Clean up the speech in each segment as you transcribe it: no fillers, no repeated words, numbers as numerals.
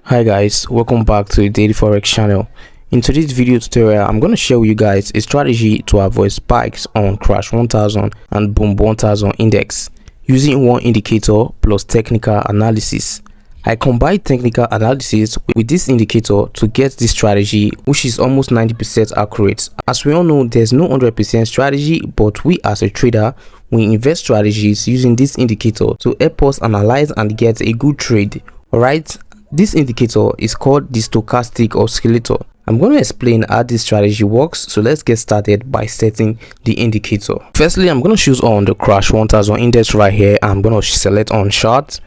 Hi guys, welcome back to the Daily Forex channel. In today's video tutorial, I'm going to share with you guys a strategy to avoid spikes on Crash 1000 and Boom 1000 index using one indicator plus technical analysis. I combined technical analysis with this indicator to get this strategy, which is almost 90% accurate. As we all know, there's no 100% strategy, but we as a trader, we invest strategies using this indicator to help us analyze and get a good trade. Alright, this indicator is called the stochastic oscillator. I'm going to explain how this strategy works, so let's get started by setting the indicator. Firstly, I'm going to choose on the Crash 1000 index right here. I'm going to select on chart.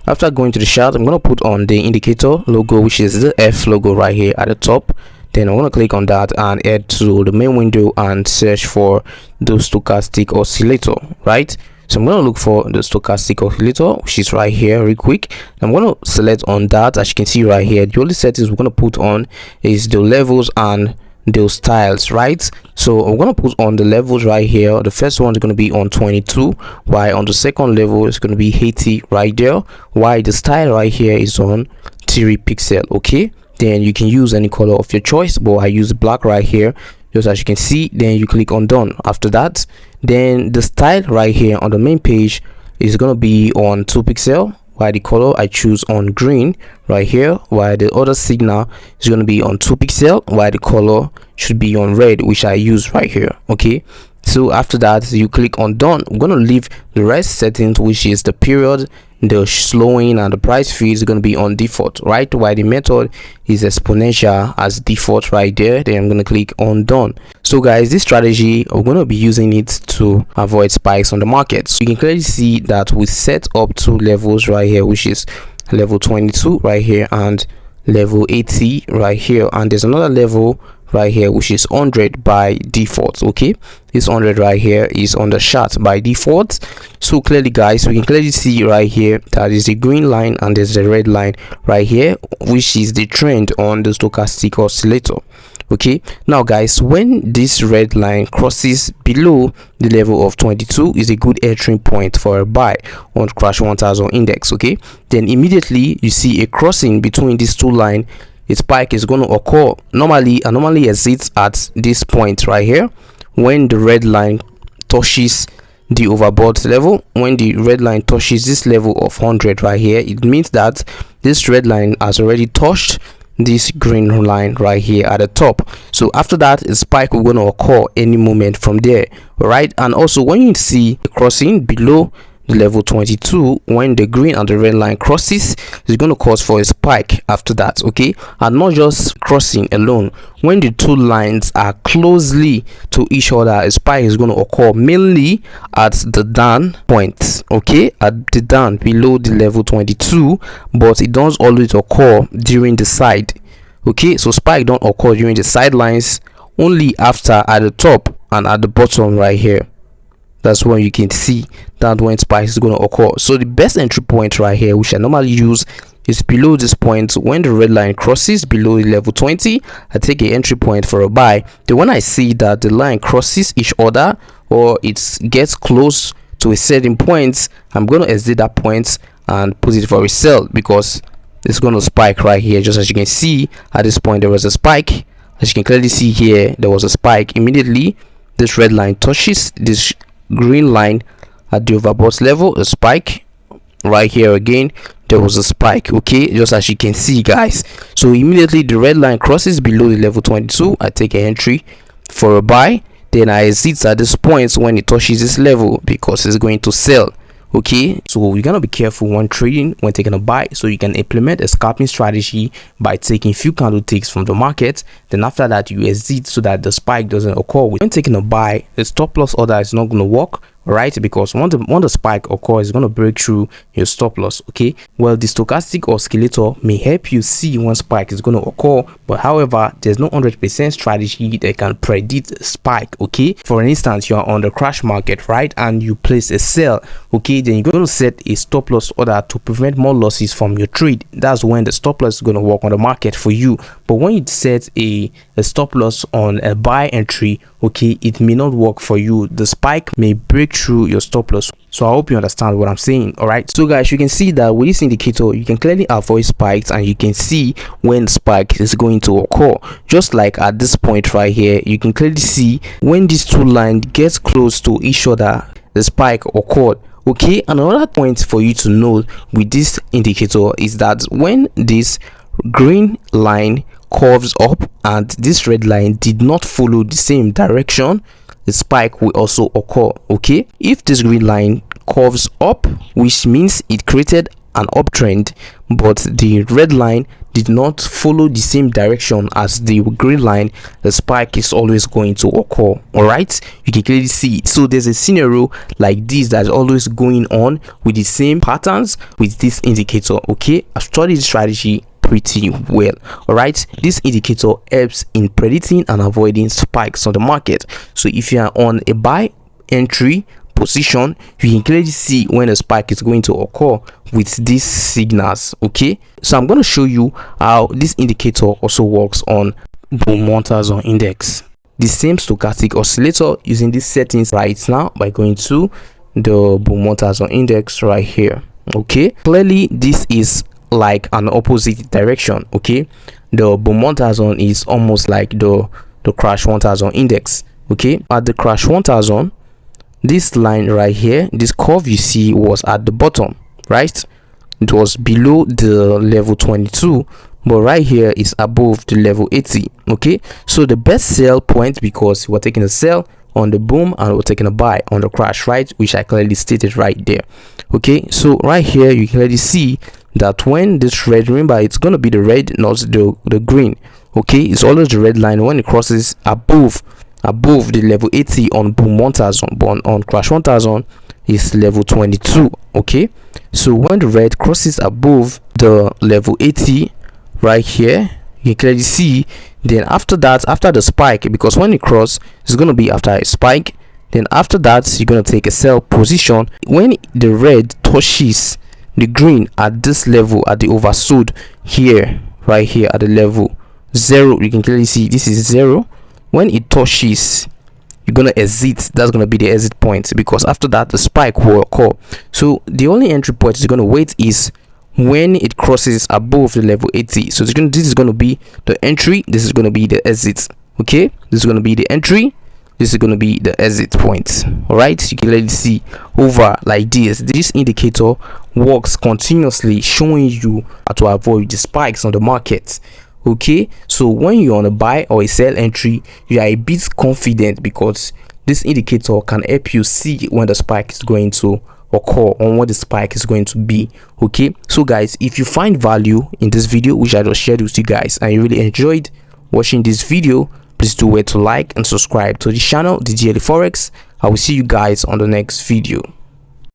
After going to the chart, I'm going to put on the indicator logo, which is the F logo right here at the top. Then I'm going to click on that and head to the main window and search for the stochastic oscillator, right? So I'm going to look for the stochastic oscillator, which is right here real quick. I'm going to select on that. As you can see right here, the only settings we're going to put on is the levels and those styles, right? So I'm going to put on the levels right here. The first one is going to be on 22, while on the second level it's going to be 80 right there, while the style right here is on 3 pixel. Okay, then you can use any color of your choice, but I use black right here, just as you can see. Then you click on done. After that, then the style right here on the main page is going to be on 2 pixel, while the color I choose on green right here, while the other signal is going to be on 2 pixel, while the color should be on red, which I use right here. Okay, so after that you click on done. I'm going to leave the rest settings, which is the period, the slowing, and the price feed is going to be on default, right? While the method is exponential as default right there. Then I'm going to click on done. So guys, this strategy, we're going to be using it to avoid spikes on the market. So you can clearly see that we set up two levels right here, which is level 22 right here and level 80 right here, and there's another level right here which is 100 by default. Okay, this 100 right here is on the chart by default. So clearly guys, we can clearly see right here that is the green line and there's the red line right here, which is the trend on the stochastic oscillator. Okay, now guys, when this red line crosses below the level of 22 is a good entry point for a buy on Crash 1000 index. Okay, then immediately you see a crossing between these two lines, a spike is going to occur. Normally exits at this point right here when the red line touches the overbought level. When the red line touches this level of 100 right here, it means that this red line has already touched this green line right here at the top. So after that, a spike will going to occur any moment from there. All right, and also when you see the crossing below the level 22, when the green and the red line crosses, it's going to cause for a spike after that. Okay, and not just crossing alone, when the two lines are closely to each other, a spike is going to occur mainly at the down point. Okay, at the down below the level 22, but it does always occur during the side. Okay, so spike don't occur during the sidelines, only after at the top and at the bottom right here. That's when you can see that when spike is going to occur. So the best entry point right here, which I normally use, is below this point. When the red line crosses below the level 20, I take an entry point for a buy. Then when I see that the line crosses each other or it gets close to a certain point, I'm going to exit that point and put it for a sell, because it's going to spike right here. Just as you can see, at this point there was a spike. As you can clearly see here, there was a spike. Immediately this red line touches this green line at the overbought level, a spike right here. Again, there was a spike. Okay, just as you can see guys. So immediately the red line crosses below the level 22, I take an entry for a buy. Then I exit at this point when it touches this level, because it's going to sell. Okay, so you're gonna be careful when trading, when taking a buy, so you can implement a scalping strategy by taking few candlesticks from the market. Then after that you exit so that the spike doesn't occur. When taking a buy, the stop loss order is not going to work, right? Because when the spike occurs, it's going to break through your stop loss. Okay, well, the stochastic oscillator may help you see when spike is going to occur, but however, there's no 100% strategy that can predict a spike. Okay, for instance, you are on the crash market, right, and you place a sell. Okay, then you're going to set a stop loss order to prevent more losses from your trade. That's when the stop loss is going to work on the market for you. but when you set a stop loss on a buy entry, okay, it may not work for you. The spike may break through your stop loss. So I hope you understand what I'm saying. All right, so guys, you can see that with this indicator you can clearly avoid spikes, and you can see when the spike is going to occur. Just like at this point right here, you can clearly see when these two lines get close to each other, the spike occurred. Okay, another point for you to know with this indicator is that when this green line curves up and this red line did not follow the same direction, the spike will also occur. Okay, if this green line curves up, which means it created an uptrend, but the red line did not follow the same direction as the green line, the spike is always going to occur. All right, you can clearly see. So there's a scenario like this that's always going on with the same patterns with this indicator. Okay, I've studied the strategy pretty well. All right, this indicator helps in predicting and avoiding spikes on the market. So if you are on a buy entry position, you can clearly see when a spike is going to occur with these signals. Okay, so I'm going to show you how this indicator also works on Boom 1000 index. The same stochastic oscillator using these settings right now by going to the Boom 1000 index right here. Okay, clearly this is like an opposite direction. Okay, the Boom 1000 is almost like the Crash 1000 index. Okay, at the Crash 1000, this line right here, this curve you see was at the bottom, right? It was below the level 22, but right here is above the level 80. Okay, so the best sell point, because we're taking a sell on the boom and we're taking a buy on the crash, right, which I clearly stated right there. Okay, so right here you can clearly see that when this red, remember it's going to be the red, not the green. Okay, it's always the red line when it crosses above the level 80 on Boom 1000, but on Crash 1000 is level 22. Okay, so when the red crosses above the level 80 right here, you can clearly see, then after that, after the spike, because when it crosses, it's going to be after a spike, then after that you're going to take a sell position when the red touches the green at this level, at the oversold here, right here at the level 0. You can clearly see this is 0. When it touches, you're gonna exit. That's gonna be the exit point, because after that the spike will occur. So the only entry point is gonna wait is when it crosses above the level 80. So this is gonna be the entry, this is gonna be the exit. Okay, this is gonna be the entry, this is gonna be the exit point. All right, you can clearly see over like this indicator works continuously, showing you how to avoid the spikes on the market. Okay, so when you're on a buy or a sell entry, you are a bit confident, because this indicator can help you see when the spike is going to occur or what the spike is going to be. Okay, so guys, if you find value in this video which I just shared with you guys, and you really enjoyed watching this video, please do wait to like and subscribe to the channel, the Daily Forex. I will see you guys on the next video.